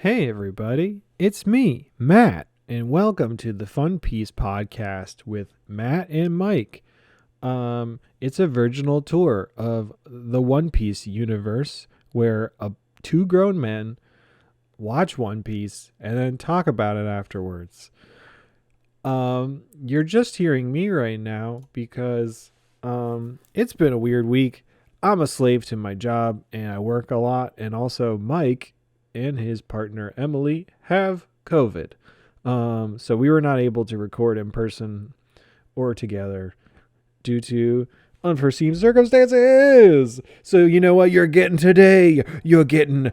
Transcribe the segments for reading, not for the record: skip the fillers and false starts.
Hey, everybody. It's me, Matt, and welcome to the Fun Piece podcast with Matt and Mike. It's a virginal tour of the One Piece universe where two grown men watch One Piece and then talk about it afterwards. You're just hearing me right now because it's been a weird week. I'm a slave to my job and I work a lot, and also Mike and his partner Emily have COVID. So we were not able to record in person or together due to unforeseen circumstances. So you know what you're getting today? You're getting,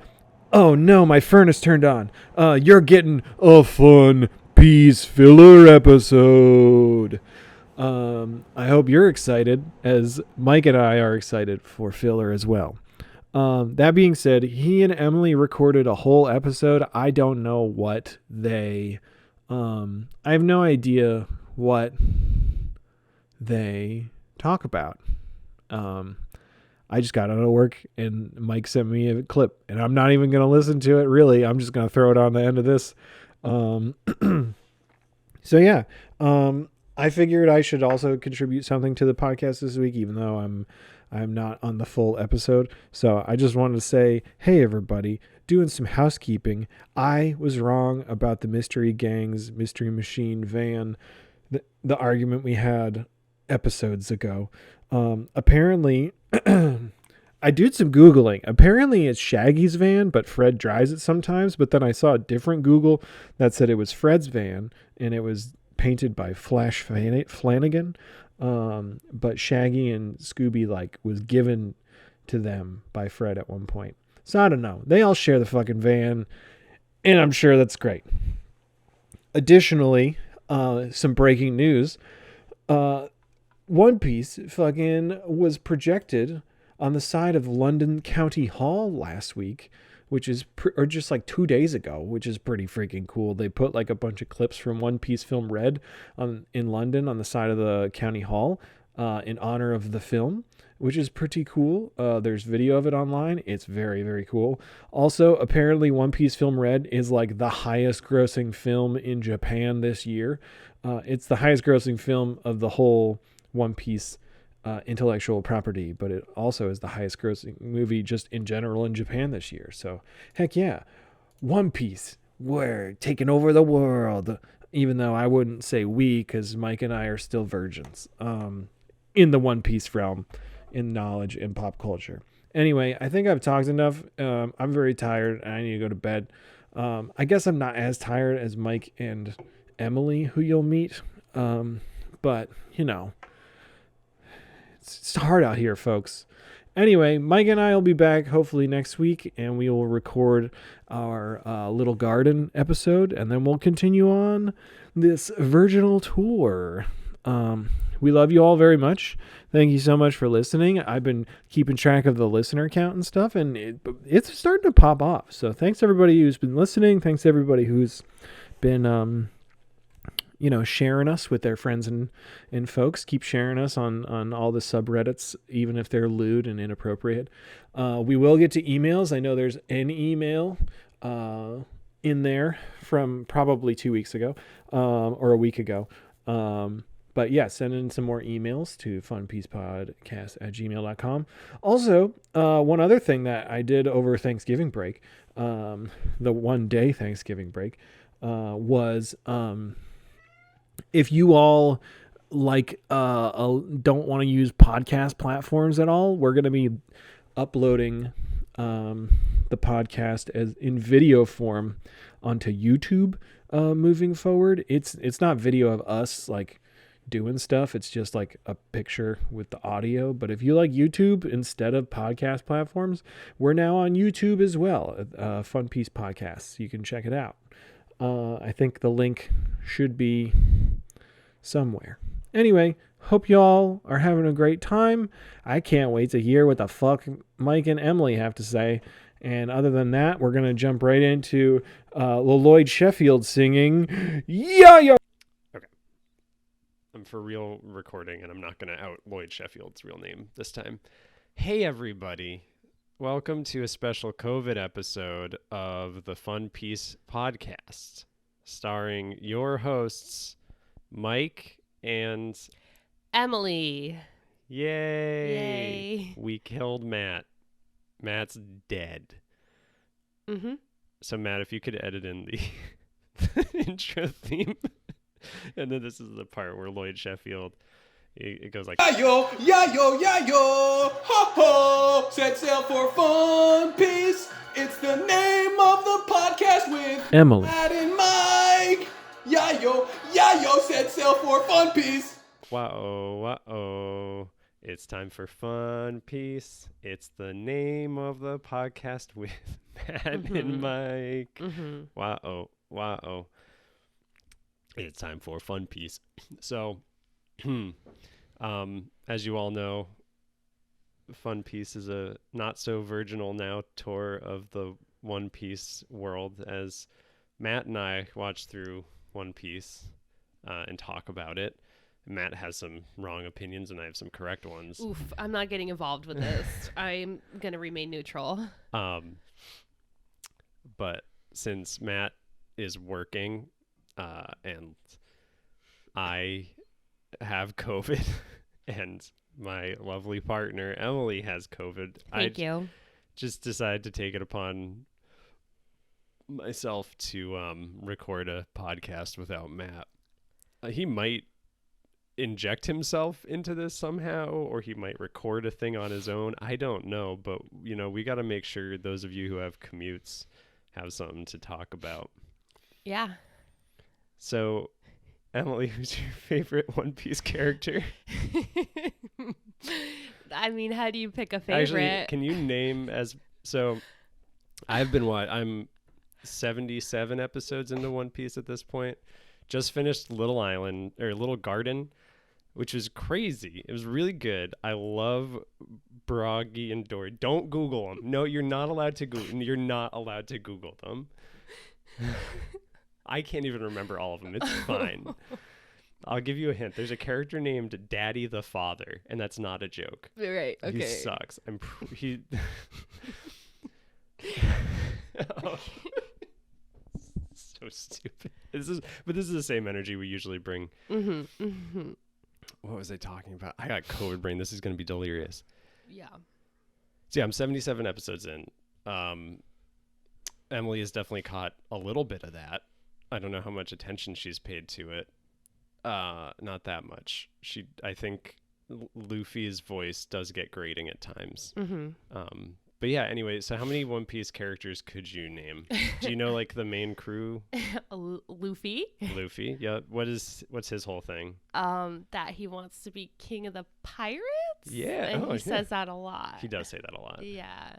oh no, my furnace turned on. You're getting a fun piece filler episode. I hope you're excited, as Mike and I are excited for filler as well. That being said, he and Emily recorded a whole episode. I don't know what I have no idea what they talk about. I just got out of work and Mike sent me a clip, and I'm not even going to listen to it, really. I'm just going to throw it on the end of this. So yeah, I figured I should also contribute something to the podcast this week, even though I'm not on the full episode. So I just wanted to say, hey everybody, doing some housekeeping. I was wrong about the Mystery Gangs, Mystery Machine van, the argument we had episodes ago. Apparently, I did some Googling. Apparently it's Shaggy's van, but Fred drives it sometimes. But then I saw a different Google that said it was Fred's van, and it was painted by Flash Flanagan. But Shaggy and Scooby was given to them by Fred at one point. So I don't know. They all share the fucking van, and I'm sure that's great. Additionally, some breaking news. One Piece fucking was projected on the side of London County Hall last week, which is or just 2 days ago, which is pretty freaking cool. They put a bunch of clips from One Piece film Red in London on the side of the county hall in honor of the film, which is pretty cool. There's video of it online. It's very, very cool. Also, apparently One Piece film Red is the highest grossing film in Japan this year. It's the highest grossing film of the whole One Piece intellectual property, but it also is the highest grossing movie just in general in Japan this year. So heck yeah, One Piece, we're taking over the world. Even though I wouldn't say we, because Mike and I are still virgins in the One Piece realm, in knowledge and pop culture. Anyway, I think I've talked enough. I'm very tired and I need to go to bed. I guess I'm not as tired as Mike and Emily, who you'll meet. But it's hard out here, folks. Anyway, Mike and I will be back hopefully next week, and we will record our little garden episode, and then we'll continue on this virginal tour. We love you all very much. Thank you so much for listening. I've been keeping track of the listener count and stuff, and it's starting to pop off. So thanks everybody who's been listening. Thanks everybody who's been sharing us with their friends and folks. Keep sharing us on all the subreddits, even if they're lewd and inappropriate. We will get to emails. I know there's an email in there from probably 2 weeks ago or a week ago. But yeah, send in some more emails to funpiecePodcast@gmail.com. Also, one other thing that I did over Thanksgiving break, the 1 day Thanksgiving break, was if you all don't want to use podcast platforms at all, we're going to be uploading the podcast as in video form onto YouTube moving forward. It's not video of us doing stuff. It's just a picture with the audio. But if you like YouTube instead of podcast platforms, we're now on YouTube as well. Fun Piece Podcasts. You can check it out. I think the link should be somewhere. Anyway, hope y'all are having a great time. I can't wait to hear what the fuck Mike and Emily have to say. And other than that, we're going to jump right into Lloyd Sheffield singing Yeah, yeah. Okay. I'm for real recording, and I'm not going to out Lloyd Sheffield's real name this time. Hey, everybody. Welcome to a special COVID episode of the Fun Piece podcast, starring your hosts, Mike and Emily. Yay! Yay. We killed Matt. Matt's dead. Mm-hmm. So Matt, if you could edit in the intro theme, and then this is the part where Lloyd Sheffield, it goes like, Yayo, yayo, yayo, ho ho, set sail for Fun Piece. It's the name of the podcast with Emily. Matt and Mike. Yayo, yayo, set sail for Fun Piece. wow. It's time for Fun Piece. It's the name of the podcast with Matt and Mike. Mm-hmm. Wow. It's time for Fun Piece. So, as you all know, Fun Piece is a not so virginal now tour of the One Piece world, as Matt and I watch through One Piece and talk about it. Matt has some wrong opinions and I have some correct ones. Oof, I'm not getting involved with this. I'm going to remain neutral. But since Matt is working and I have COVID and my lovely partner Emily has COVID, Thank you. just decided to take it upon myself to record a podcast without Matt. He might inject himself into this somehow, or he might record a thing on his own. I don't know, but we got to make sure those of you who have commutes have something to talk about. Yeah. So, Emily, who's your favorite One Piece character? I mean, how do you pick a favorite? Actually, can you name I'm 77 episodes into One Piece at this point. Just finished Little Garden, which was crazy. It was really good. I love Broggy and Dory. Don't Google them. No, you're not allowed to Google. You're not allowed to Google them. I can't even remember all of them. It's fine. I'll give you a hint. There's a character named Daddy the Father, and that's not a joke. Right. Okay. He sucks. He. Oh. So stupid. This is the same energy we usually bring. Mm-hmm. Mm-hmm. What was I talking about? I got COVID brain. This is going to be delirious. Yeah. So yeah, I'm 77 episodes in. Emily has definitely caught a little bit of that. I don't know how much attention she's paid to it. Not that much. I think Luffy's voice does get grating at times. Mm-hmm. But yeah, anyway, so how many One Piece characters could you name? Do you know like the main crew? Luffy. Luffy, yeah. What's his whole thing? That he wants to be king of the pirates. Yeah, and he says that a lot. He does say that a lot. Yeah.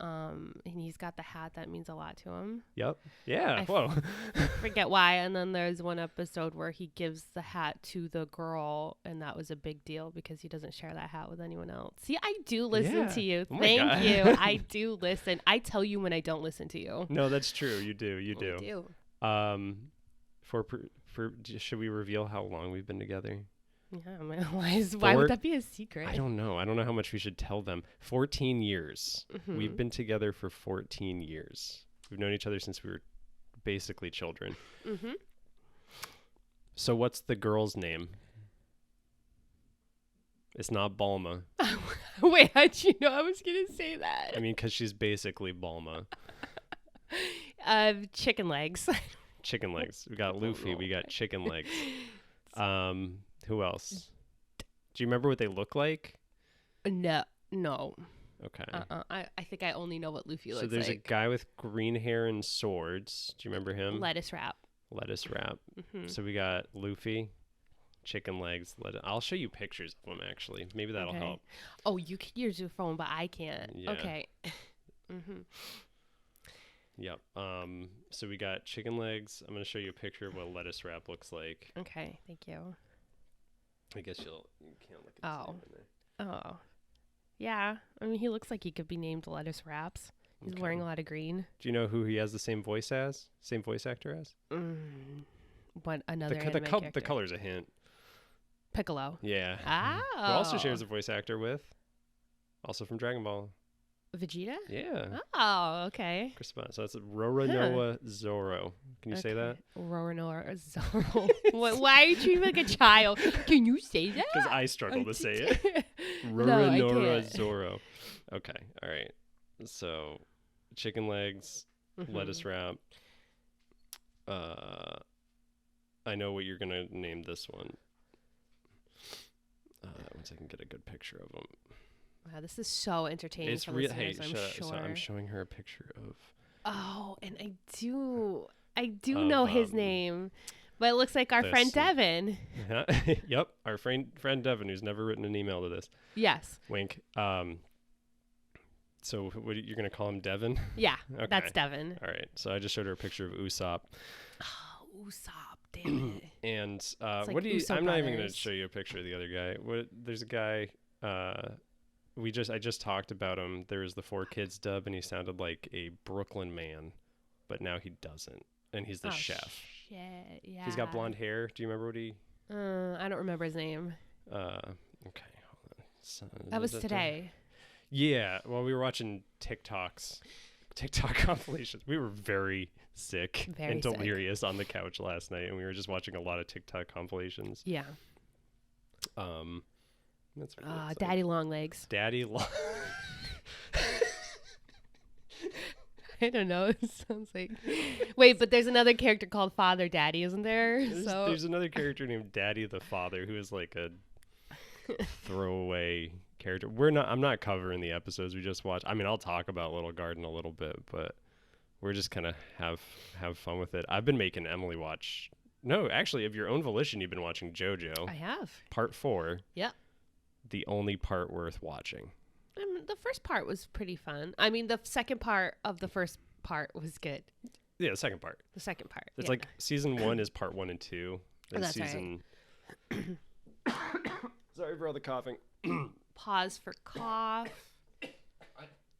And he's got the hat that means a lot to him. Yep. Yeah. Whoa. Forget why. And then there's one episode where he gives the hat to the girl, and that was a big deal because he doesn't share that hat with anyone else. See, I do listen to you. Oh Thank you. I do listen. I tell you when I don't listen to you. No, that's true. You do. You I do. do. Should we reveal how long we've been together? Yeah, why would that be a secret? I don't know. I don't know how much we should tell them. 14 years. Mm-hmm. We've been together for 14 years. We've known each other since we were basically children. Mm-hmm. So what's the girl's name? It's not Bulma. Wait, how'd you know I was going to say that? I mean, because she's basically Bulma. Chicken legs. Chicken legs. We got Luffy. We got chicken legs. Who else? Do you remember what they look like? No. Okay. I think I only know what Luffy looks So there's like. a guy with green hair and swords. Do you remember him? Lettuce wrap. Lettuce wrap. Mm-hmm. So we got Luffy, chicken legs. I'll show you pictures of them, actually. Maybe that'll help. Oh, you can use your phone, but I can't. Yeah. Okay. Mm-hmm. Yep. So we got chicken legs. I'm going to show you a picture of what lettuce wrap looks like. Okay, thank you. I guess you can't look at the name in there. Oh. Yeah. I mean, he looks like he could be named Lettuce Wraps. He's wearing a lot of green. Do you know who he has the same voice actor as? What, another anime character? The color's a hint. Piccolo. Yeah. Oh. Who also shares a voice actor with? Also from Dragon Ball. Vegeta? Yeah. Oh, okay. Correspondence. So that's Roronoa Zoro. Can you say that? Roronoa Zoro. Why are you treating me like a child? Can you say that? Because I struggle to say it. No, I Roronoa can't. Zoro. Okay. All right. So, chicken legs, lettuce wrap. I know what you're gonna name this one. Once I can get a good picture of them. Wow, this is so entertaining It's for real. listeners, Hey, I'm sure. so I'm showing her a picture of. Oh, and I do know his name, but it looks like our friend this- Devin. Yep, our friend Devin, who's never written an email to this. Yes. Wink. So you're gonna call him Devin? Yeah, Okay. that's Devin. All right. So I just showed her a picture of Usopp. Oh, Usopp, damn it. And like what do you? Usopp I'm not even gonna Brothers. show you a picture of the other guy. There's a guy. I just talked about him. There was the 4Kids dub, and he sounded like a Brooklyn man, but now he doesn't, and he's the Oh, chef. Shit, yeah. He's got blonde hair. Do you remember what he? I don't remember his name. Okay, hold on. So, That was today. Yeah, well, we were watching TikTok compilations. We were very sick Very and sick. delirious on the couch last night, and we were just watching a lot of TikTok compilations. Yeah. That's what it looks like. Daddy Longlegs. Daddy Long. I don't know. It sounds like. Wait, but there's another character called Father Daddy, isn't there? There's another character named Daddy the Father who is like a throwaway character. I'm not covering the episodes we just watched. I mean, I'll talk about Little Garden a little bit, but we're just kind of have fun with it. I've been making Emily watch. No, actually, of your own volition, you've been watching JoJo. I have. Part 4. Yep. The only part worth watching. The first part was pretty fun. I mean, the second part of the first part was good. Yeah, the second part. The second part. It's yeah. like season 1 is part 1 and 2. Then That's right. season. Sorry for all the coughing. Pause for cough.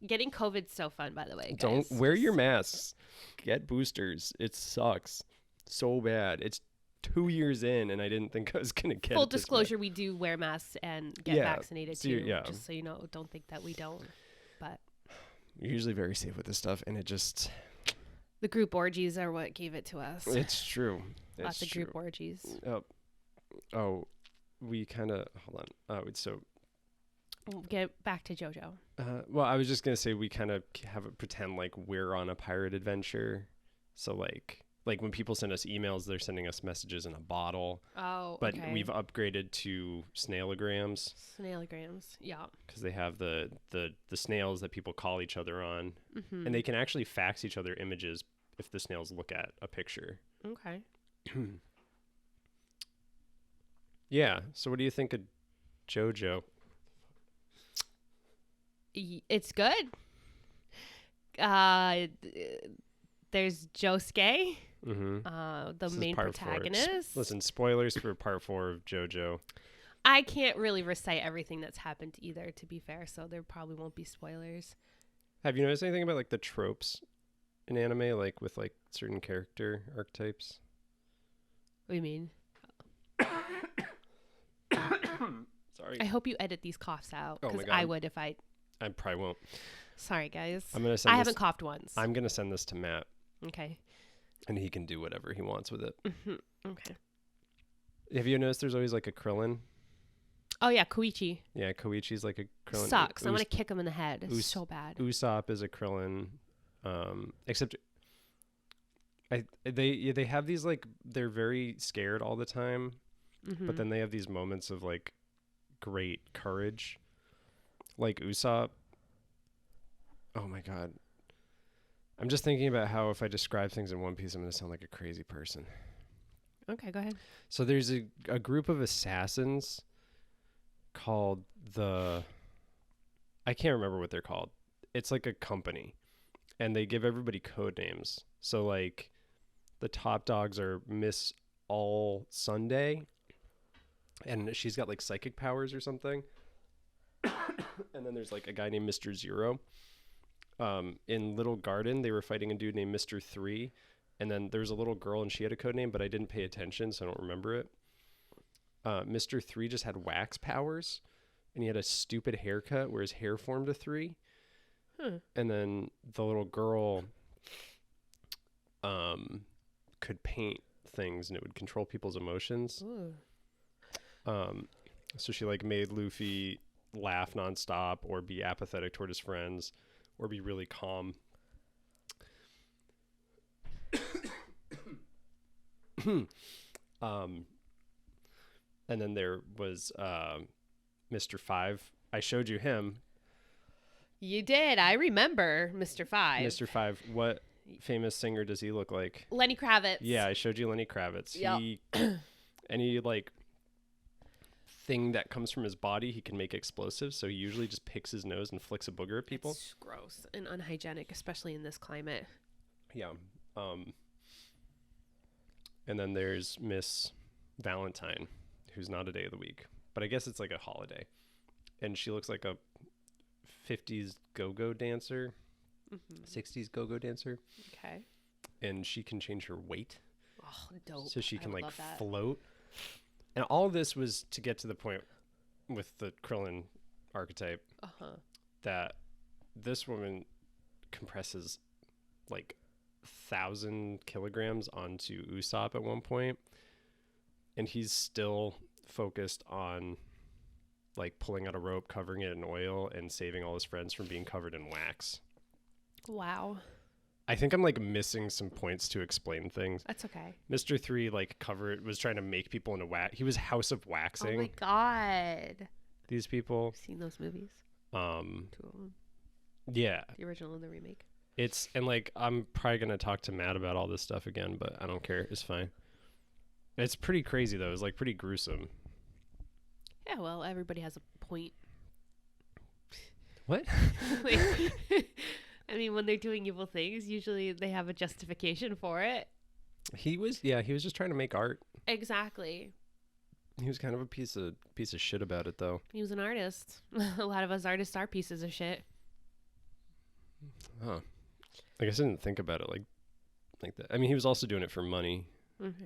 Getting COVID's so fun, by the way. Don't guys. wear your masks. Get boosters. It sucks so bad. It's 2 years in, and I didn't think I was gonna get Full it this disclosure, we do wear masks and get Yeah, vaccinated so too. yeah. Just so you know, don't think that we don't. But bad. You're usually very safe with this stuff, and it just. the group orgies are what gave it to us. It's true. Lots It's of group true. orgies. Oh, we kind of hold on. So. We'll get back to JoJo. Well, I was just gonna say we kind of have it pretend like we're on a pirate adventure. So like when people send us emails, they're sending us messages in a bottle. Oh, But okay. we've upgraded to snailograms Snailograms. Yeah. because they have the snails that people call each other on, Mm-hmm. and they can actually fax each other images if the snails look at a picture. Okay. Yeah. So what do you think of JoJo? It's good. There's Josuke, Mm-hmm. the This is main part 4. protagonist. Listen, spoilers for part 4 of JoJo. I can't really recite everything that's happened either, to be fair, so there probably won't be spoilers. Have you noticed anything about like the tropes in anime, like with like certain character archetypes? What do you mean? Sorry, I hope you edit these coughs out, Oh my because God. I would if I. I probably won't. Sorry, guys. I'm gonna send. I this, haven't coughed once. I'm gonna send this to Matt, Okay. and he can do whatever he wants with it. Okay. Have you noticed there's always like a Krillin? Oh yeah, Koichi Yeah, Koichi's like a Krillin. sucks. I want to kick him in the head. It's Us- so bad. Usopp is a Krillin, except they have these like they're very scared all the time, Mm-hmm. but then they have these moments of like great courage, like Usopp. Oh my god, I'm just thinking about how if I describe things in One Piece, I'm gonna sound like a crazy person. Okay, go ahead. So there's a group of assassins called I can't remember what they're called. It's like a company, and they give everybody code names. So like the top dogs are Miss All Sunday, and she's got like psychic powers or something. And then there's like a guy named Mr. Zero. In Little Garden, they were fighting a dude named Mr. 3. And then there was a little girl and she had a code name, but I didn't pay attention, so I don't remember it. Mr. 3 just had wax powers, and he had a stupid haircut where his hair formed a 3. And then the little girl could paint things and it would control people's emotions. Ooh. So she like made Luffy laugh nonstop or be apathetic toward his friends or be really calm. And then there was Mr. Five. I showed you him. You did. I remember Mr. Five. Mr. Five. What famous singer does he look like? Lenny Kravitz. Yeah, I showed you Lenny Kravitz. Yep. He any like thing that comes from his body, he can make explosives. So he usually just picks his nose and flicks a booger at people. It's gross and unhygienic, especially in this climate. Yeah. And then there's Miss Valentine, who's not a day of the week, but I guess it's like a holiday. And she looks like a 50s go-go dancer, 60s go-go dancer. Okay. And she can change her weight. Oh, dope. So she I can would like love that. float. And all of this was to get to the point with the Krillin archetype Uh-huh. that this woman compresses like 1,000 kilograms onto Usopp at one point, and he's still focused on like pulling out a rope, covering it in oil, and saving all his friends from being covered in wax. Wow. I think I'm like missing some points to explain things. That's okay. Mr. 3 like was trying to make people into wax. He was House of Waxing. Oh my god. These people. Seen those movies? 2 of them. Yeah. The original and the remake. It's, and like, I'm probably going to talk to Matt about all this stuff again, but I don't care. It's fine. It's pretty crazy, though. It's like pretty gruesome. Yeah, well, everybody has a point. What? Like, I mean, when they're doing evil things, usually they have a justification for it. He was just trying to make art. Exactly. He was kind of a piece of shit about it, though. He was an artist. A lot of us artists are pieces of shit. Huh. I guess I didn't think about it like that. I mean, he was also doing it for money. Mm-hmm.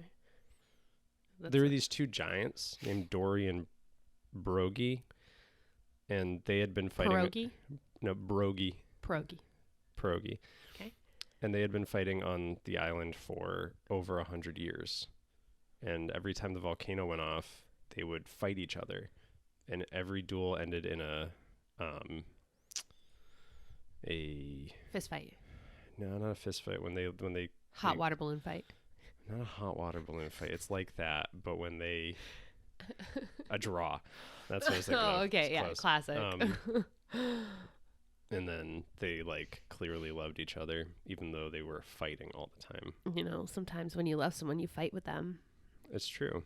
There were these two giants named Dory and Brogy, and they had been fighting. Pierogi? No, Brogy. Pierogi. Pierogi. Okay. And they had been fighting on the island for over 100 years. And every time the volcano went off, they would fight each other. And every duel ended in a Fist fight. no, not a fist fight. When they Hot water balloon fight. not a hot water balloon fight. It's like that, but when they a draw. That's what I was thinking of. Okay, It's yeah, close. classic. And then they like clearly loved each other, even though they were fighting all the time. You know, sometimes when you love someone, you fight with them. It's true.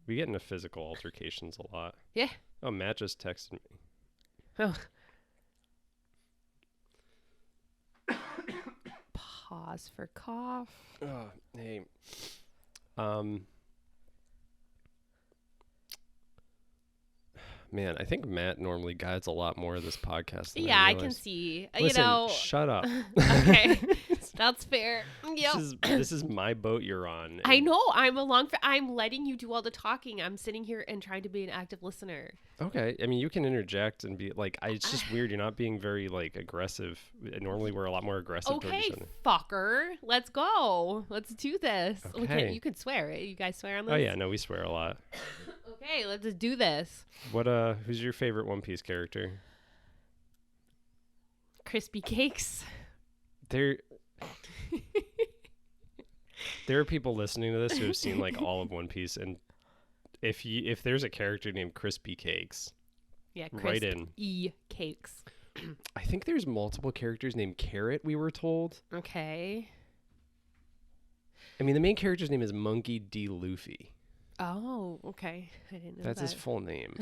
We get into physical altercations a lot. Yeah. Oh, Matt just texted me. Oh. Pause for cough. Oh, hey. Man, I think Matt normally guides a lot more of this podcast than Yeah, I can realized. see. Listen, you know. shut up. Okay, that's fair. Yep. This is my boat you're on. I and- know. I'm along for. I'm letting you do all the talking. I'm sitting here and trying to be an active listener. Okay, I mean you can interject and be like, it's just weird. You're not being very like aggressive. Normally we're a lot more aggressive toward Okay, each other. fucker. Let's go. Let's do this. Okay. You can swear. You guys swear on this? Oh yeah, no, we swear a lot. Okay, let's just do this. What who's your favorite One Piece character? Crispy cakes. There are people listening to this who have seen like all of One Piece, and if there's a character named Crispy Cakes, Yeah, Right in. cakes. I think there's multiple characters named Carrot, we were told. Okay. I mean, the main character's name is Monkey D. Luffy. Oh, okay. I didn't know That's his that. full name.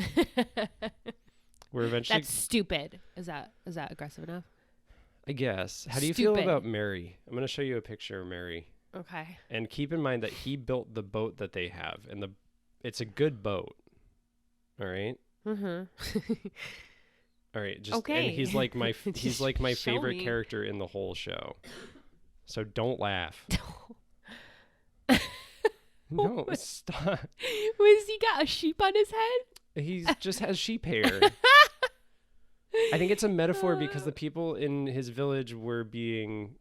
We're eventually, That's stupid. Is that aggressive enough? I guess. How do you feel Stupid. about Mary? I'm going to show you a picture of Mary. Okay. And keep in mind that he built the boat that they have, and it's a good boat. All right? Mm-hmm. All right, just Okay. and he's like my Just show favorite me. character in the whole show. So don't laugh. No, stop. Was he got a sheep on his head? He just has sheep hair. I think it's a metaphor because the people in his village were being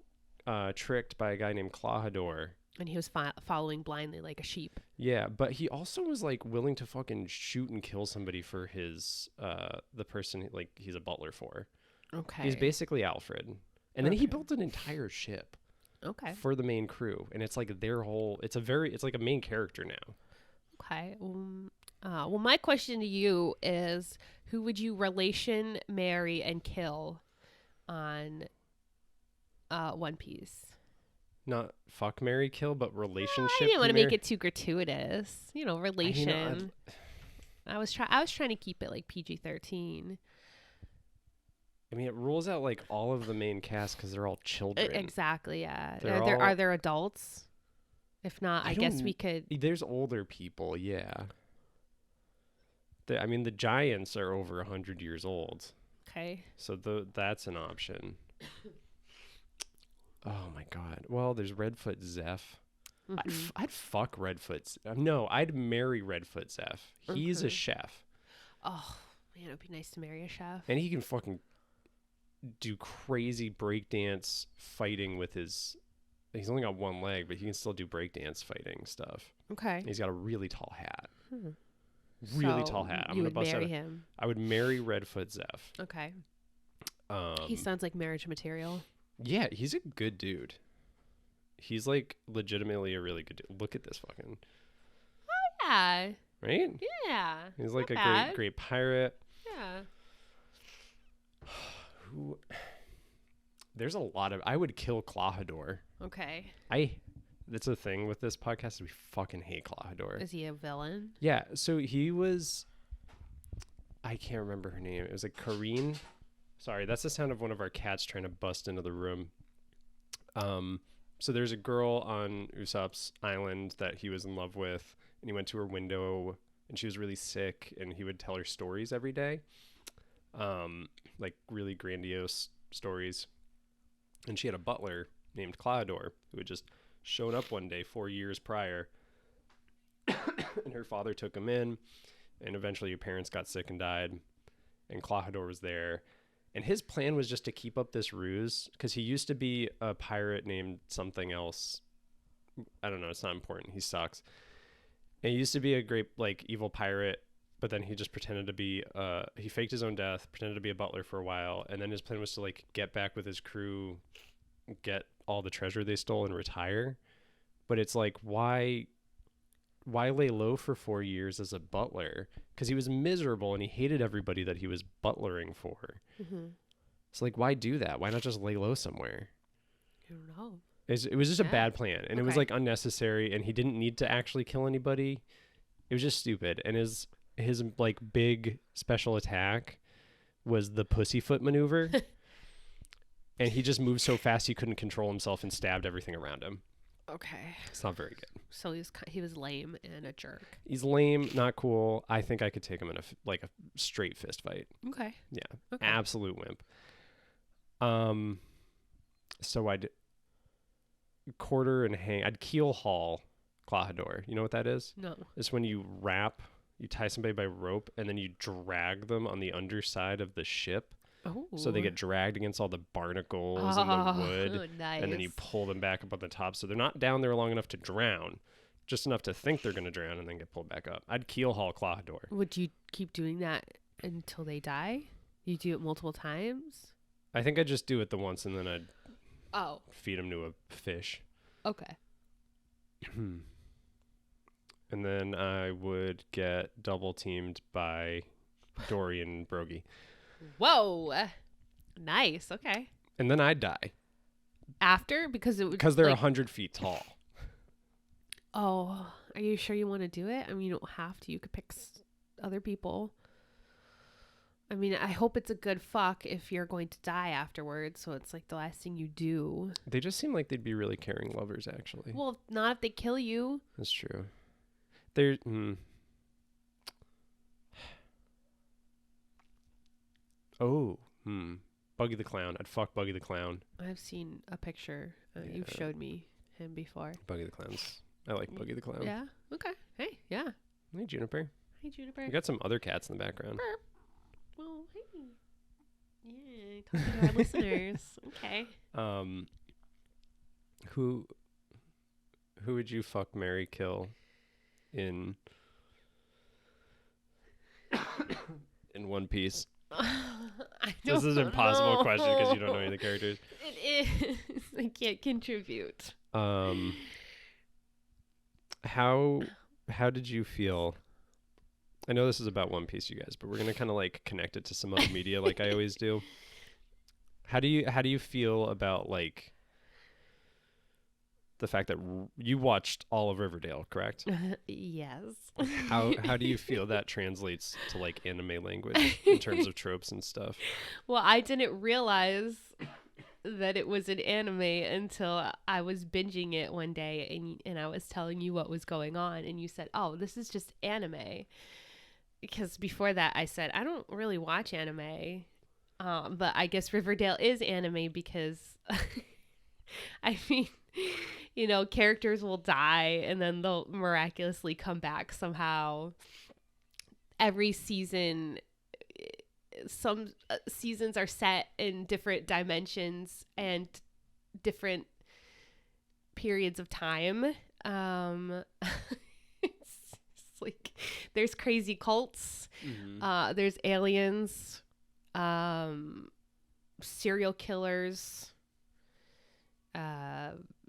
tricked by a guy named Clawhador. And he was following blindly like a sheep. Yeah, but he also was like willing to fucking shoot and kill somebody for his the person like he's a butler for. Okay. He's basically Alfred. And then he built an entire ship Okay. for the main crew, and it's like their whole it's like a main character now. Okay. Well, my question to you is, who would you relation, marry, and kill on One Piece? Not fuck, marry, kill, but relationship. I didn't want to make marry- it too gratuitous. Relation. I was trying to keep it like PG-13. I mean, it rules out like all of the main cast because they're all children. Exactly. Yeah. They're Are all- there adults? If not, I guess don't- we could. There's older people, yeah. I mean, the giants are over 100 years old, Okay. so that's an option. Oh my god. Well, there's Redfoot Zeph. Mhm. I'd fuck Redfoot. No, I'd marry Redfoot Zeph. He's a Okay. chef, Oh man, it would be nice to marry a chef. and he can fucking do crazy breakdance fighting with his. He's only got one leg, but he can still do breakdance fighting stuff. Okay. He's got a really tall hat. Hmm. Really So tall hat. I'm you gonna would bust out. marry him. I would marry Redfoot Zeph. Okay. He sounds like marriage material. Yeah, he's a good dude. He's like legitimately a really good dude. Look at this fucking Yeah. right. Yeah. He's like not a bad. great pirate. Yeah. Who? There's a lot of. I would kill Clawhador. Okay. That's a thing with this podcast. We fucking hate Clawhador. Is he a villain? Yeah. So he was. I can't remember her name. It was like Kareen. Sorry, that's the sound of one of our cats trying to bust into the room. So there's a girl on Usopp's island that he was in love with, and he went to her window, and she was really sick, and he would tell her stories every day, like really grandiose stories. And she had a butler named Clawhador who had just shown up one day 4 years prior, and her father took him in, and eventually her parents got sick and died, and Clawhador was there. And his plan was just to keep up this ruse because he used to be a pirate named something else. I don't know. It's not important. He sucks. And he used to be a great, like, evil pirate, but then he just pretended to be, he faked his own death, pretended to be a butler for a while. And then his plan was to, like, get back with his crew, get all the treasure they stole and retire. But it's like, why lay low for 4 years as a butler? Because he was miserable and he hated everybody that he was butlering for. Mm-hmm. So, like, why do that? Why not just lay low somewhere? I don't know. It was just a Yeah. bad plan, and it was Okay. like unnecessary, and he didn't need to actually kill anybody. It was just stupid. And his like big special attack was the pussyfoot maneuver, and he just moved so fast he couldn't control himself and stabbed everything around him. Okay. It's not very good. So he was lame and a jerk. He's lame, not cool. I think I could take him in a straight fist fight. Okay. Yeah, Okay. absolute wimp. So I'd quarter and hang. I'd keel haul Clawhador. You know what that is? No. It's when you tie somebody by rope, and then you drag them on the underside of the ship, Oh. so they get dragged against all the barnacles and the wood, Nice. and then you pull them back up on the top, so they're not down there long enough to drown, just enough to think they're gonna drown, and then get pulled back up. I'd keel haul Clawhador. Would you keep doing that until they die? You do it multiple times? I think I'd just do it the once, and then I'd Oh. feed them to a fish. Okay. And then I would get double teamed by Dory and Brogy. Whoa. Nice. Okay. And then I'd die After? Because it would. because they're like, 100 feet tall. Oh, are you sure you want to do it? I mean, you don't have to. You could pick other people. I mean, I hope it's a good fuck if you're going to die afterwards. So it's like the last thing you do. They just seem like they'd be really caring lovers, actually. Well, not if they kill you. That's true. They're. Oh. Buggy the Clown. I'd fuck Buggy the Clown. I've seen a picture. You've Yeah. showed me him before. Buggy the Clown's. I like Buggy the Clown. Yeah. Okay. Hey. Yeah. Hey, Juniper. Hey, Juniper. We got some other cats in the background. Well, hey. Yeah, talking to our listeners. Okay. Who would you fuck, marry, kill in One Piece? This is an impossible question because you don't know any of the characters. It is. I can't contribute. How did you feel? I know this is about One Piece, you guys, but we're gonna kind of like connect it to some other media, like I always do. How do you feel about like the fact that you watched all of Riverdale, correct? Yes. How do you feel that translates to like anime language in terms of tropes and stuff? Well, I didn't realize that it was an anime until I was binging it one day and I was telling you what was going on and you said, "Oh, this is just anime." Because before that I said, "I don't really watch anime." But I guess Riverdale is anime because I mean, you know, characters will die and then they'll miraculously come back somehow. Every season, some seasons are set in different dimensions and different periods of time. It's like there's crazy cults, there's aliens, serial killers.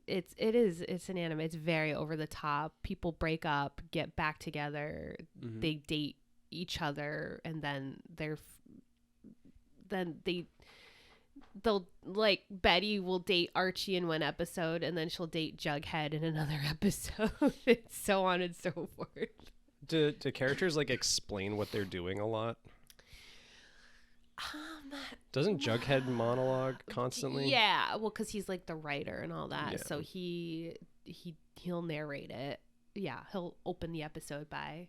It's an anime. It's very over the top. People break up, get back together, they date each other, and then they'll like Betty will date Archie in one episode and then she'll date Jughead in another episode and so on and so forth. Do characters like explain what they're doing a lot? Doesn't Jughead monologue constantly? Yeah, well, because he's like the writer and all that, Yeah. so he'll narrate it. Yeah, he'll open the episode by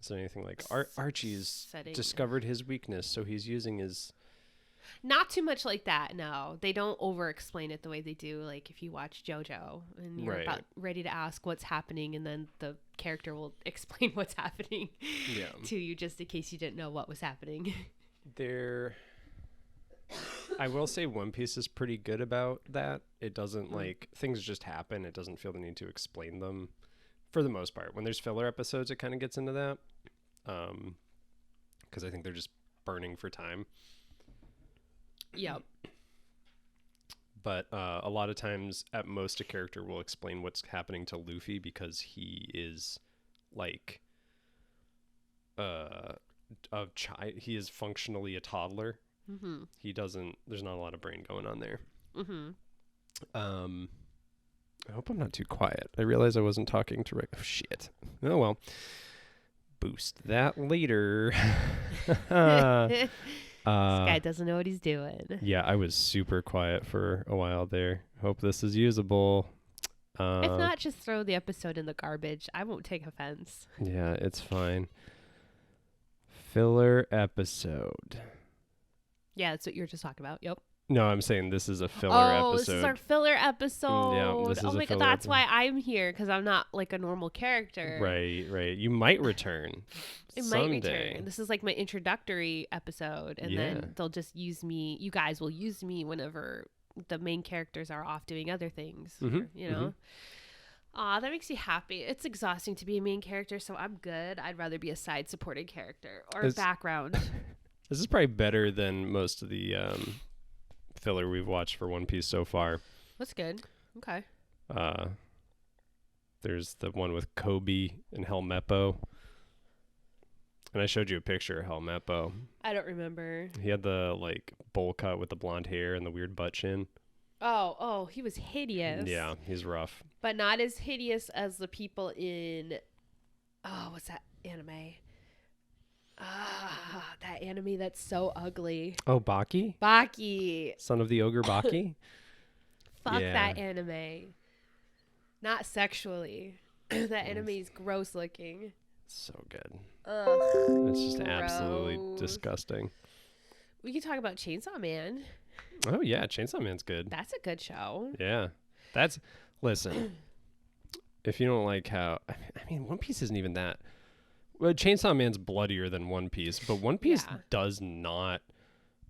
Is there anything like Archie's setting. discovered his weakness, so he's using his... Not too much like that. No, they don't over explain it the way they do. Like if you watch JoJo and you're Right. about ready to ask what's happening, and then the character will explain what's happening Yeah. to you, just in case you didn't know what was happening. I will say One Piece is pretty good about that. It doesn't like things just happen. It doesn't feel the need to explain them for the most part. When there's filler episodes, it kind of gets into that. Because I think they're just burning for time. Yep. But a lot of times, at most, a character will explain what's happening to Luffy because he is like he is functionally a toddler. Mm-hmm. There's not a lot of brain going on there. Mm-hmm. I hope I'm not too quiet. I realized I wasn't talking to oh shit. Oh well. Boost that later. This guy doesn't know what he's doing. Yeah, I was super quiet for a while there. Hope this is usable. If not, just throw the episode in the garbage. I won't take offense. Yeah, it's fine. Filler episode. Yeah, that's what you were just talking about. Yep. No, I'm saying this is a filler Oh, episode. this is our filler episode. Yeah, this is oh a my filler god, that's episode. why I'm here, because I'm not like a normal character. Right. You might return. It someday. might return. This is like my introductory episode, and Yeah. then they'll just use me. You guys will use me whenever the main characters are off doing other things. Mhm, You know. Aw, that makes you happy. It's exhausting to be a main character, so I'm good. I'd rather be a side supporting character or It's- background. This is probably better than most of the filler we've watched for One Piece so far. That's good. Okay. There's the one with Kobe and Helmeppo. And I showed you a picture of Helmeppo. I don't remember. He had the like bowl cut with the blonde hair and the weird butt chin. Oh, he was hideous. Yeah, he's rough. But not as hideous as the people in what's that anime? That anime that's so ugly. Oh, Baki? Baki. Son of the ogre Baki? Fuck Yeah. that anime. Not sexually. That anime is gross looking. So good. Ugh. It's just absolutely Gross. disgusting. We can talk about Chainsaw Man. Oh, yeah. Chainsaw Man's good. That's a good show. Yeah. Listen, if you don't like how, I mean, One Piece isn't even that. Well, Chainsaw Man's bloodier than One Piece, but One Piece Yeah. does not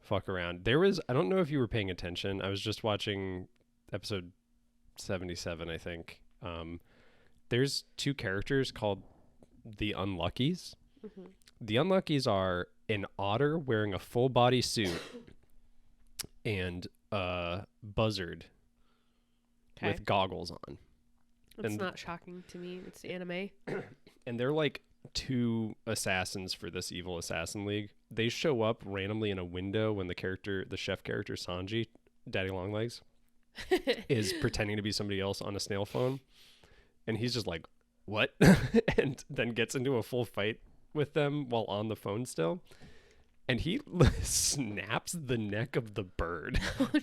fuck around. I don't know if you were paying attention. I was just watching episode 77, I think. There's 2 characters called the Unluckies. Mm-hmm. The Unluckies are an otter wearing a full body suit and a buzzard Okay. with goggles on. It's and- not shocking to me. It's anime. And they're like 2 assassins for this evil assassin league. They show up randomly in a window when the chef character Sanji, Daddy Longlegs, is pretending to be somebody else on a snail phone. And he's just like, what? And then gets into a full fight with them while on the phone still. And he snaps the neck of the bird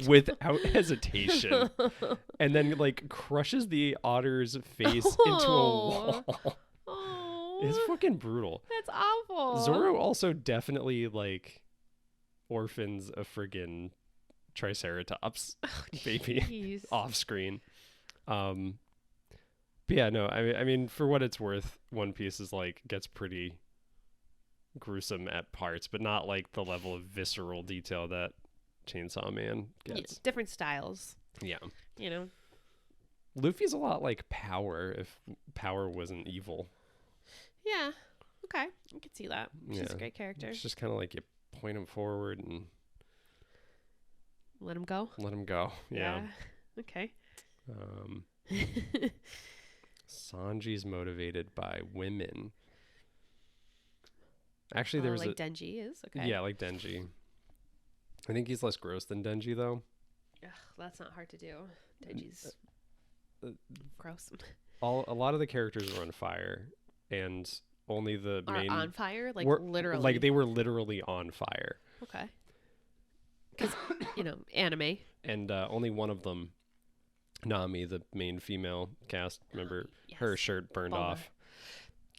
without hesitation. And then like crushes the otter's face into a wall. Oh, It's fucking brutal. that's awful. Zoro also definitely like orphans a friggin' Triceratops baby Jeez. off screen. But yeah, no, I mean, for what it's worth, One Piece is like gets pretty gruesome at parts, but not like the level of visceral detail that Chainsaw Man Yeah, gets. different styles, Yeah. you know. Luffy's a lot like Power if Power wasn't evil. Yeah. Okay. I can see that. She's Yeah. a great character. It's just kind of like you point him forward and Let him go. let him go. Yeah. Okay. Um, Sanji's motivated by women. Actually, there was like Denji is. Okay. yeah, like Denji. I think he's less gross than Denji though. Ugh, that's not hard to do. Denji's gross. A lot of the characters were on fire, and only the Are main on fire, like were- literally. like they were literally on fire, Okay. Because anime. and only one of them, Nami, the main female cast member, her Yes. shirt burned Bummer. off.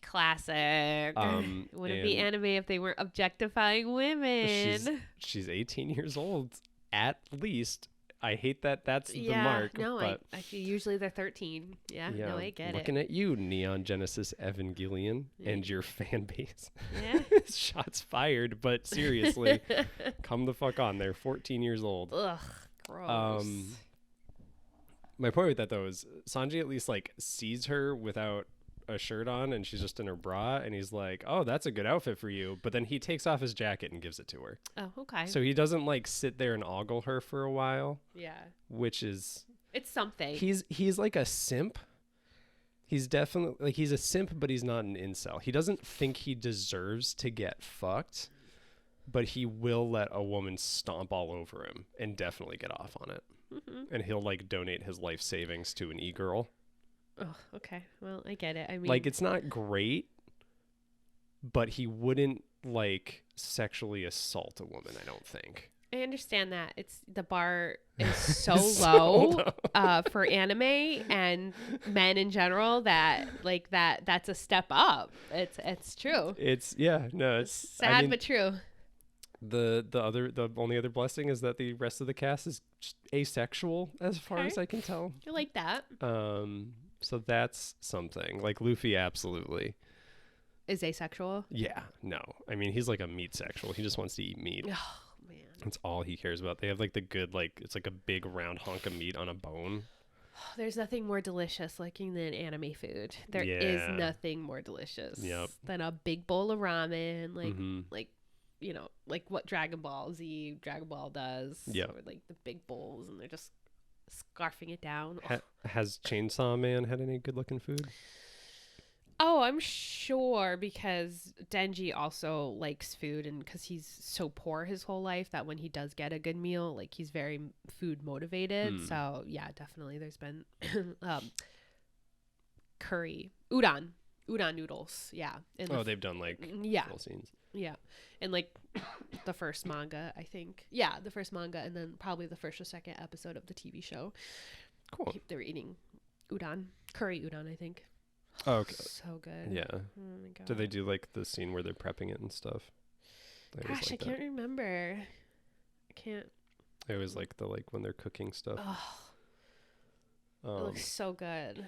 Classic. Wouldn't be and- anime if they weren't objectifying women. She's 18 years old at least. I hate that that's the yeah, mark. no, but I feel usually they're 13. Yeah, no, I get looking it. at you, Neon Genesis Evangelion, Yeah. and your fan base. Yeah. Shots fired, but seriously, come the fuck on. They're 14 years old. Ugh, gross. My point with that though is Sanji at least like sees her without a shirt on and she's just in her bra and he's like, "Oh, that's a good outfit for you." But then he takes off his jacket and gives it to her. Oh, okay. So he doesn't like sit there and ogle her for a while, yeah, which is it's something. he's like a simp. He's definitely like he's a simp, but he's not an incel. He doesn't think he deserves to get fucked, but he will let a woman stomp all over him and definitely get off on it. Mm-hmm. And he'll like donate his life savings to an e-girl. Oh, okay. Well, I get it. I mean, Like it's not great, but he wouldn't like sexually assault a woman, I don't think. I understand that it's the bar is so So low for anime and men in general that like that's a step up. It's true. It's it's Sad I mean, but true. the only other blessing is that the rest of the cast is just asexual as far Okay. as I can tell. You like that? So that's something. Like Luffy absolutely. Is asexual? Yeah, no. I mean, he's like a meat sexual. He just wants to eat meat. Oh man. That's all he cares about. They have like the good like it's like a big round hunk of meat on a bone. There's nothing more delicious looking than anime food. There is Yeah. nothing more delicious Yep. than a big bowl of ramen, Mhm. like like what Dragon Ball does. Yep. Or like the big bowls, and they're just scarfing it down. Has Chainsaw Man had any good looking food? Oh, I'm sure because Denji also likes food, and because he's so poor his whole life that when he does get a good meal, like he's very food motivated. So yeah, definitely there's been curry, udon noodles. Yeah. And Oh, they've done like yeah, full scenes. yeah, and like the first manga, I think. Yeah, the first manga, and then probably the first or second episode of the TV show. Cool. They were eating curry udon, I think. Oh, okay. So good. Yeah. Oh my god. Do they do like the scene where they're prepping it and stuff? I always Gosh, like I can't remember. I can't. I always like the like when they're cooking stuff. Oh, it looks so good.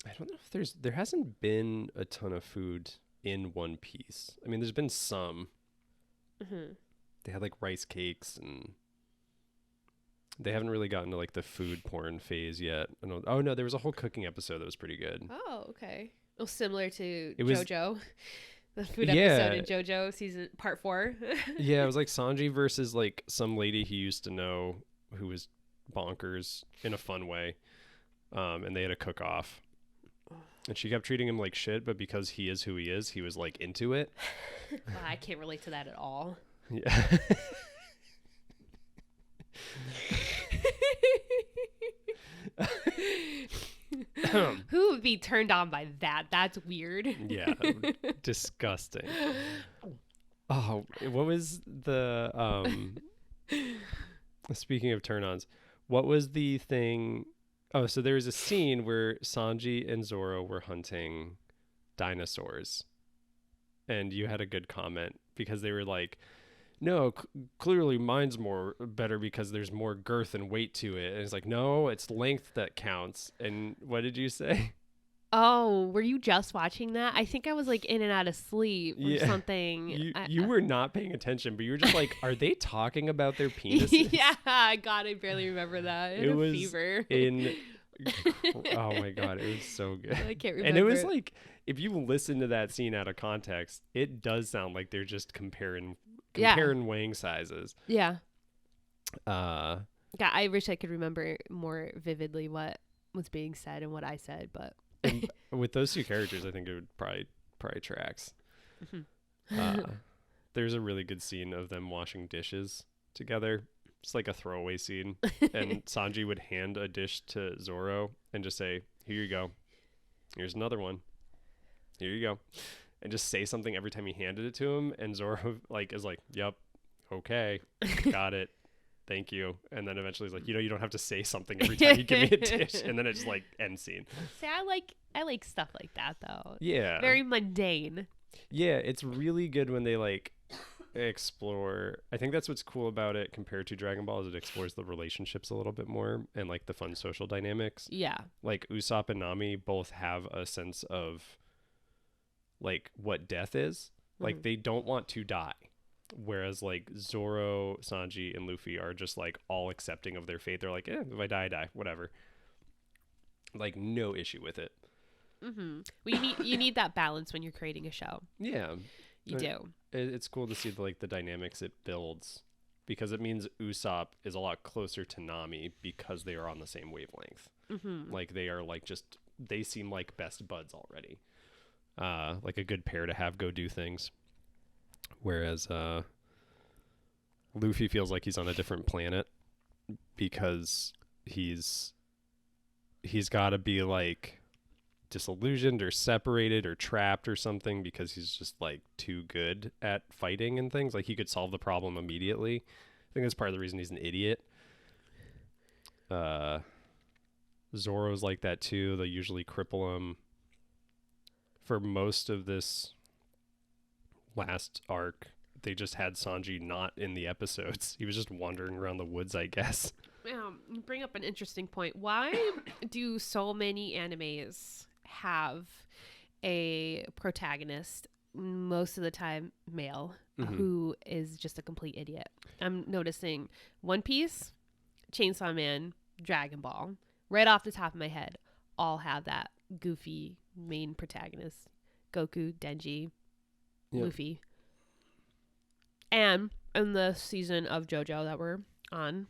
I don't know if there hasn't been a ton of food in One Piece. I mean, there's been some. Hmm. they had like rice cakes, and they haven't really gotten to like the food porn phase yet. Oh no, there was a whole cooking episode that was pretty good. Oh, okay. Well, similar to It was- JoJo, the food Yeah. episode in JoJo season part 4. Yeah, it was like Sanji versus like some lady he used to know who was bonkers in a fun way. And they had a cook off. And she kept treating him like shit, but because he is who he is, he was like into it. Well, I can't relate to that at all. Yeah. Who would be turned on by that? That's weird. Yeah. Disgusting. Oh, what was the speaking of turn-ons, what was the thing? Oh, so there was a scene where Sanji and Zoro were hunting dinosaurs. And you had a good comment because they were like, no, clearly mine's better because there's more girth and weight to it. And it's like, no, it's length that counts. And what did you say? Oh, were you just watching that? I think I was like in and out of sleep or Yeah. something. You were not paying attention, but you were just like, are they talking about their penises? Yeah, God, I barely remember that. It was fever. Oh my God, it was so good. I can't remember. And it was like, if you listen to that scene out of context, it does sound like they're just comparing weighing sizes. Yeah. Uh, Yeah, I wish I could remember more vividly what was being said and what I said, but and with those two characters, I think it would probably tracks. There's a really good scene of them washing dishes together. It's like a throwaway scene, and Sanji would hand a dish to Zoro and just say, "Here you go. Here's another one. Here you go," and just say something every time he handed it to him. And Zoro is like, "Yep, okay, got it, thank you." And then eventually he's like, "You don't have to say something every time you give me a dish." And then it's like end scene. see, I like stuff like that though. Yeah, Very mundane. yeah. It's really good when they like explore. I think that's what's cool about it compared to Dragon Ball, is it explores the relationships a little bit more and like the fun social dynamics. Yeah. Like Usopp and Nami both have a sense of like what death is. Like they don't want to die. Whereas like Zoro, Sanji, and Luffy are just like all accepting of their fate. They're like, if I die, I die, whatever. Like no issue with it. Mm-hmm. Well, you need that balance when you're creating a show. Yeah. You do. It's cool to see the dynamics it builds, because it means Usopp is a lot closer to Nami because they are on the same wavelength. Mm-hmm. Like they are like they seem like best buds already. Like a good pair to have go do things. Whereas Luffy feels like he's on a different planet because he's got to be like disillusioned or separated or trapped or something, because he's just like too good at fighting and things. Like he could solve the problem immediately. I think that's part of the reason he's an idiot. Zoro's like that too. They usually cripple him. For most of this last arc, they just had Sanji not in the episodes. He was just wandering around the woods, I guess. You bring up an interesting point. Why do so many animes have a protagonist, most of the time male, who is just a complete idiot? I'm noticing One Piece, Chainsaw Man, Dragon Ball, right off the top of my head, all have that goofy main protagonist. Goku, Denji, Yep. Luffy. And in the season of JoJo that we're on,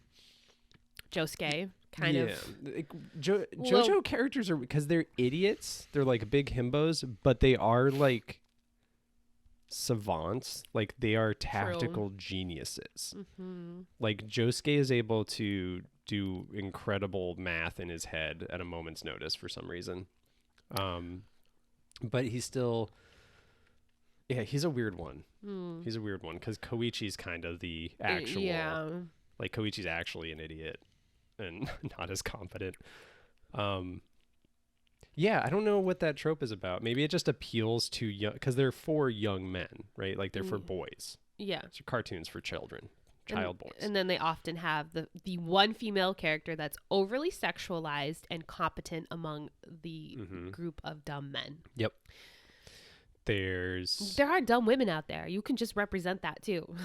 Josuke kind of. Like, JoJo characters are, because they're idiots, they're like big himbos, but they are like savants. Like they are tactical geniuses. Mm-hmm. Like Josuke is able to do incredible math in his head at a moment's notice for some reason. But he's still, he's a weird one. He's a weird one because Koichi's kind of the actual, like Koichi's actually an idiot and not as competent. Yeah, I don't know what that trope is about. Maybe it just appeals to young, because they're for young men, right? Like they're for boys. Yeah. It's cartoons for children, child boys. And then they often have the one female character that's overly sexualized and competent among the group of dumb men. Yep. There's There are dumb women out there. You can just represent that too.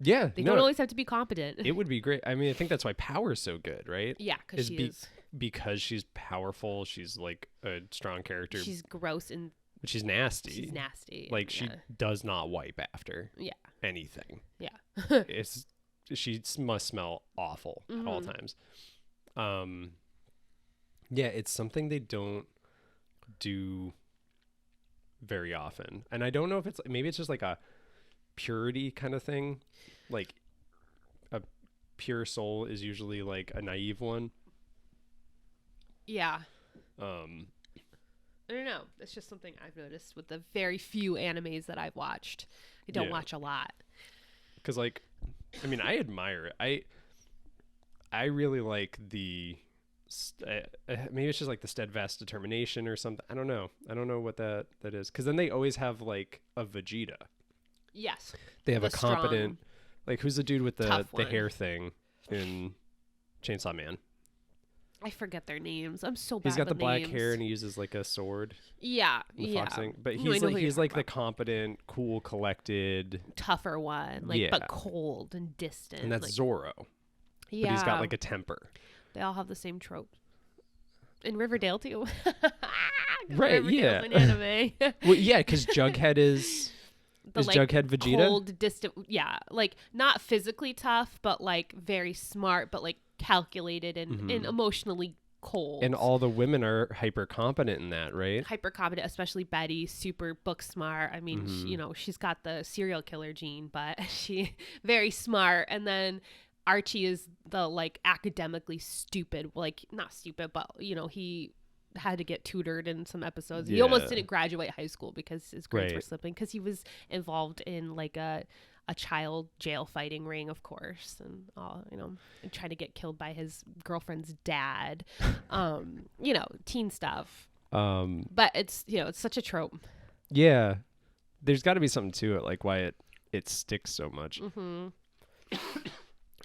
yeah, They no, don't always have to be competent. it would be great. I mean, I think that's why Power's so good, right? Yeah, because she is. Because she's powerful. She's like a strong character. She's gross and but she's nasty. she's nasty. Like she yeah. does not wipe after Yeah. anything. Yeah. Must smell awful at all Mhm. times. Yeah, it's something they don't do very often, and I don't know if it's maybe it's just like a purity kind of thing. Like a pure soul is usually like a naive one. Yeah. Um, I don't know. It's just something I've noticed with the very few animes that I've watched. I don't Yeah. watch a lot. because like, I mean, I admire it. I really like the. Maybe it's just like the steadfast determination or something. I don't know what that is. Because then they always have like a Vegeta. Yes. They have The a competent, like who's the dude with the tough one. hair thing in Chainsaw Man? I forget their names. I'm so bad He's got the with black names. hair and he uses like a sword. Yeah. The Yeah. fox thing. But No, I know who you're he's like talking the competent, cool, collected, tougher one, like Yeah. but cold and distant. and that's like, Zorro. yeah. But he's got like a temper. They all have the same trope. In Riverdale too. Right, Riverdale's yeah. an anime. Well, yeah, because Jughead is The, is like, Jughead Vegeta? Cold, distant. Yeah, like not physically tough, but like very smart, but like calculated and emotionally cold. And all the women are hyper competent in that, right? Hyper competent, especially Betty, super book smart. I mean, Mm-hmm. she, she's got the serial killer gene, but she very smart. And then Archie is the like academically stupid, like not stupid, but he had to get tutored in some episodes. He almost Yeah. didn't graduate high school because his grades were Right. slipping because he was involved in like a child jail fighting ring, of course, and all and trying to get killed by his girlfriend's dad. Teen stuff. But it's it's such a trope. Yeah. There's got to be something to it, like why it sticks so much.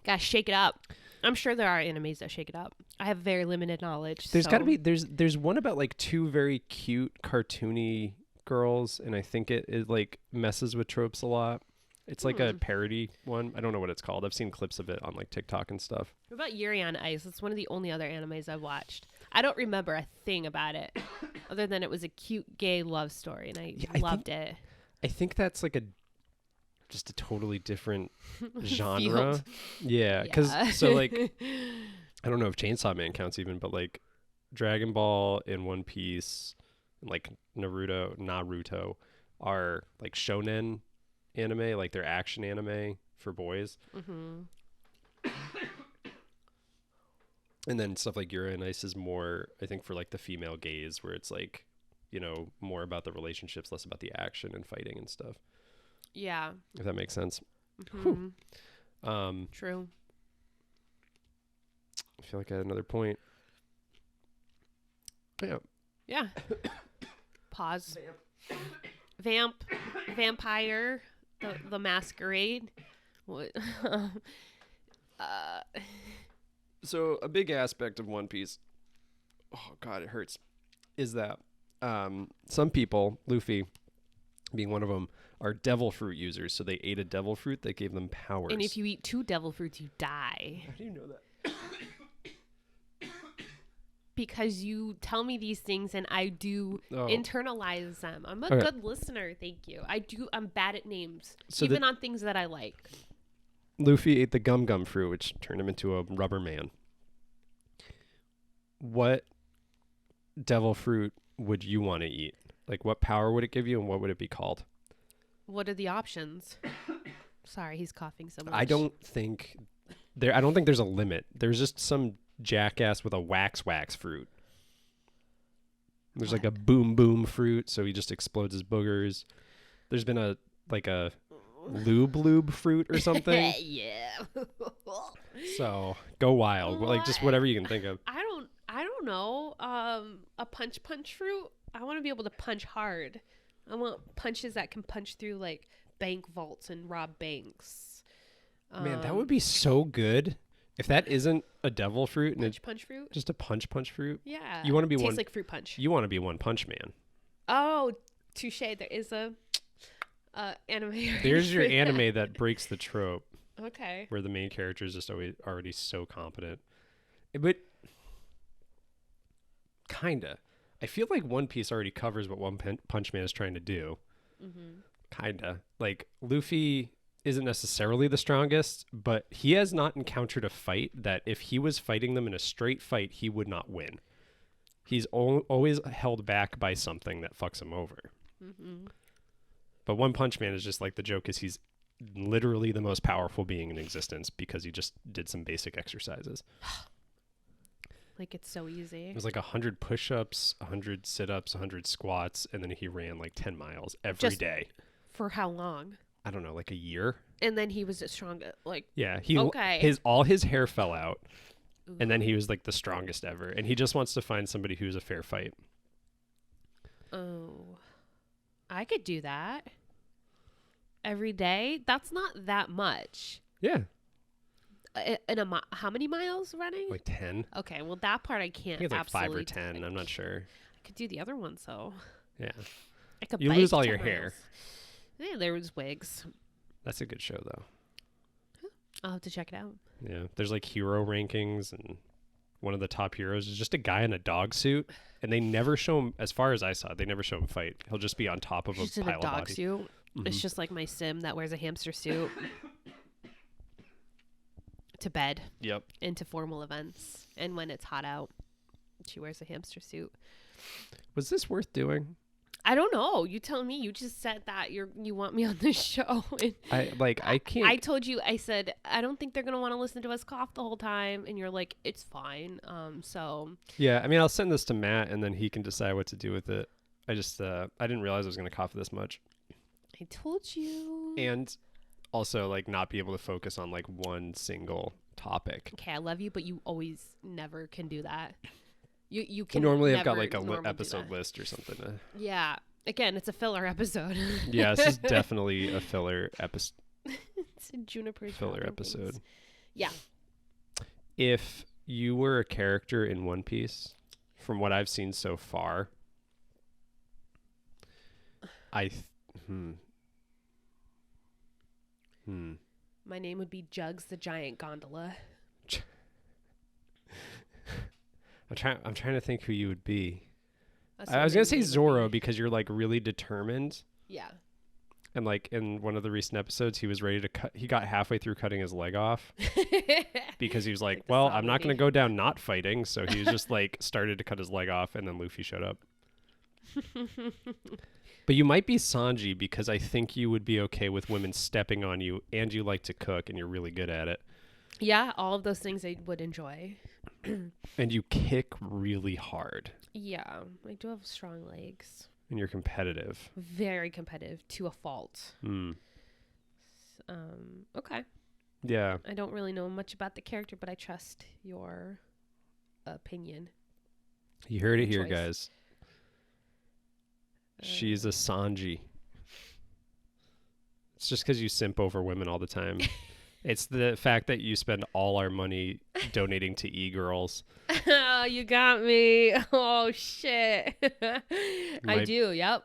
Gotta shake it up. I'm sure there are animes that shake it up. I have very limited knowledge. There's so- got to be there's one about like two very cute cartoony girls, and I think it like messes with tropes a lot. It's like a parody one. I don't know what it's called. I've seen clips of it on like TikTok and stuff. What about Yuri on Ice? It's one of the only other animes I've watched. I don't remember a thing about it other than it was a cute gay love story, and I loved it. I think that's like just a totally different genre. Field. Yeah, because Yeah. so like I don't know if Chainsaw Man counts even, but like Dragon Ball and One Piece and like Naruto are like shonen anime, like they're action anime for boys. And then stuff like Yuri on Ice is more, I think, for like the female gaze, where it's like, more about the relationships, less about the action and fighting and stuff. Yeah. If that makes sense. Mhm. I True. feel like I had another point. Yeah. Yeah. Pause. Vampire. The Masquerade. What? So a big aspect of One Piece, oh God, it hurts, is that some people, Luffy being one of them, are devil fruit users. So they ate a devil fruit that gave them powers. And if you eat 2 devil fruits, you die. How do you know that? Because you tell me these things and I do Oh. internalize them. I'm a Okay. good listener, thank you. I'm bad at names, So even on things that I like. Luffy ate the gum gum fruit, which turned him into a rubber man. What devil fruit would you want to eat? Like, what power would it give you, and what would it be called? What are the options? Sorry, he's coughing so much. I don't think there's a limit. There's just some jackass with a wax fruit. There's like a boom boom fruit, so he just explodes his boogers. There's been a lube fruit or something. Yeah. So go wild. Like just whatever you can think of. I don't know. A punch fruit. I want to be able to punch hard. I want punches that can punch through like bank vaults and rob banks. Man, that would be so good. If that isn't a devil fruit and it's punch fruit. just a punch fruit. Yeah. You want to be Tastes one like fruit punch. You want to be One Punch Man. Oh, Touche. There is a anime. There's your anime that breaks the trope, Okay. where the main character is just already so competent. But kinda, I feel like One Piece already covers what One Punch Man is trying to do. Mm-hmm. Kinda, like Luffy isn't necessarily the strongest, but he has not encountered a fight that if he was fighting them in a straight fight, he would not win. He's always held back by something that fucks him over. Mm-hmm. But One Punch Man is just like, the joke is he's literally the most powerful being in existence because he just did some basic exercises. Like, it's so easy. It was like 100 push-ups, 100 sit-ups, 100 squats, and then he ran like 10 miles every Just- day. For how long? I don't know, like a year. And then he was the strongest. Like, Yeah, he Okay. all his hair fell out, and then he was like the strongest ever. And he just wants to find somebody who's a fair fight. oh, I could do that every day. That's not that much. Yeah, How many miles running? like 10. Okay, well that part I I can't. think it's like 5 or absolutely 10. I'm not sure. I could do the other ones though. Yeah, I could. You bike lose all 10 your miles. hair. Yeah, there was wigs. that's a good show though. I'll have to check it out. Yeah, there's like hero rankings, and one of the top heroes is just a guy in a dog suit, and they never show him. As far as I saw, they never show him fight. He'll just be on top of She's a in pile a of dog bodies. suit. It's Mhm. just like my sim that wears a hamster suit to bed Yep. and to formal events. And when it's hot out, she wears a hamster suit. Was this worth doing? I don't know. You tell me. You just said that you want me on this show. And I can't. I told you. I said I don't think they're gonna want to listen to us cough the whole time. And you're like, it's fine. So Yeah, I mean, I'll send this to Matt, and then he can decide what to do with it. I just I didn't realize I was gonna cough this much, I told you. and also like not be able to focus on like one single topic. Okay, I love you, but you always never can do that. You You can normally have got never like a normally do episode that. list or something. Yeah. Again, it's a filler episode. Yeah, this is definitely a filler It's a Juniper's filler Mountain episode. Wings. Yeah. If you were a character in One Piece, from what I've seen so far, My name would be Jugs the Giant Gondola. I'm trying to think who you would be. That's I what was my gonna say name would Zoro be. because you're like really determined, Yeah. and like in one of the recent episodes, he was ready to cut. He got halfway through cutting his leg off because he was like, Like the "Well, Saw I'm not gonna movie. go down not fighting." So he was just like started to cut his leg off, and then Luffy showed up. But you might be Sanji because I think you would be okay with women stepping on you, and you like to cook, and you're really good at it, Yeah, all of those things I would enjoy. and you kick really hard, Yeah, I do have strong legs. and you're competitive. Very competitive to a fault. Mm. Okay. Yeah. I don't really know much about the character, but I trust your opinion. You heard it Good here, choice. guys. She's a Sanji. It's just because you simp over women all the time. It's the fact that you spend all our money donating to e-girls. Oh, you got me. Oh, shit. I My- do. Yep.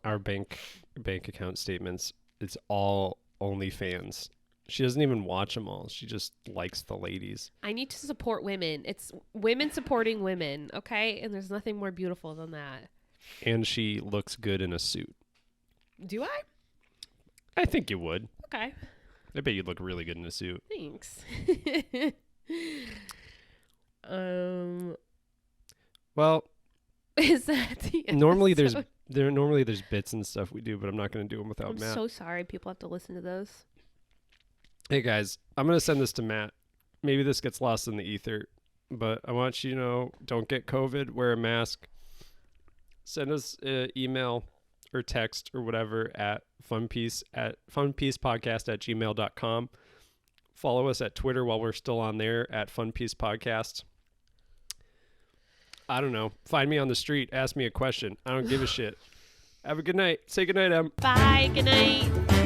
Our bank account statements. It's all OnlyFans. She doesn't even watch them all. She just likes the ladies. I need to support women. It's women supporting women, okay? And there's nothing more beautiful than that. And she looks good in a suit. Do I? I think you would. Okay. I bet you'd look really good in a suit. Thanks. Well, Is that the normally episode? there's bits and stuff we do, but I'm not going to do them without I'm Matt. so sorry people have to listen to those. Hey guys, I'm going to send this to Matt. Maybe this gets lost in the ether, but I want you to know, don't get COVID, wear a mask. Send us an email or text or whatever at funpiece@funpiecePodcast@gmail.com. Follow us at Twitter while we're still on there at funpiecePodcast. I don't know. Find me on the street. Ask me a question. I don't give a shit. Have a good night. Say good night, Em. Bye. Good night.